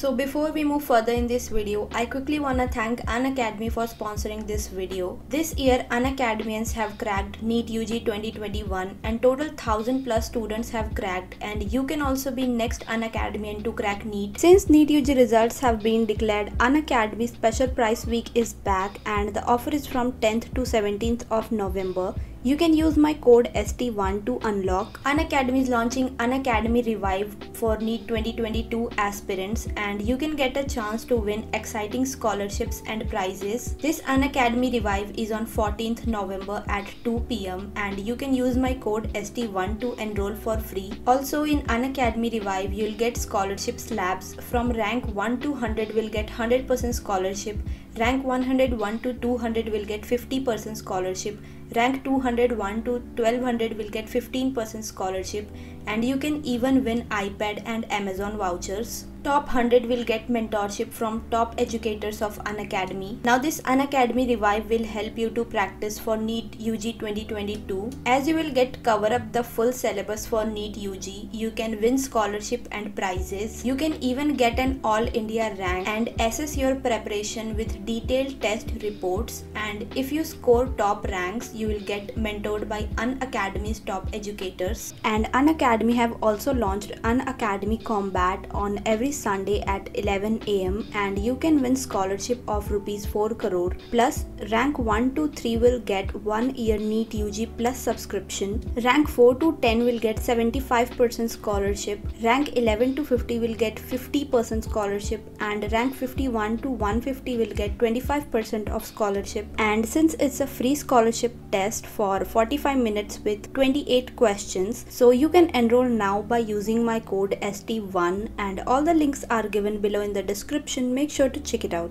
So before we move further in this video, I quickly wanna thank Unacademy for sponsoring this video. This year Unacademians have cracked NEET UG 2021 and total 1000 plus students have cracked, and you can also be next Unacademian to crack NEET. Since NEET UG results have been declared, Unacademy Special Price Week is back and the offer is from 10th to 17th of November. You can use my code ST1 to unlock. Unacademy is launching Unacademy Revive for NEET 2022 aspirants, and you can get a chance to win exciting scholarships and prizes. This Unacademy Revive is on 14th November at 2 PM and you can use my code ST1 to enroll for free. Also in Unacademy Revive, you'll get scholarship slabs. From rank 1 to 100 will get 100% scholarship. Rank 101 to 200 will get 50% scholarship. Rank 201 to 1200 will get 15% scholarship, and you can even win iPad and Amazon vouchers. Top 100 will get mentorship from top educators of Unacademy. Now this Unacademy Revive will help you to practice for NEET UG 2022. As you will get cover up the full syllabus for NEET UG, you can win scholarship and prizes. You can even get an All India rank and assess your preparation with detailed test reports, and if you score top ranks, you will get mentored by Unacademy's top educators. And Unacademy have also launched Unacademy Combat on every Sunday at 11 AM, and you can win scholarship of ₹4 crore. Plus rank 1 to 3 will get 1 year NEET UG plus subscription. Rank 4 to 10 will get 75% scholarship. Rank 11 to 50 will get 50% scholarship, and rank 51 to 150 will get 25% of scholarship. And since it's a free scholarship test for 45 minutes with 28 questions, so you can enroll now by using my code ST1, and all the links are given below in the description. Make sure to check it out.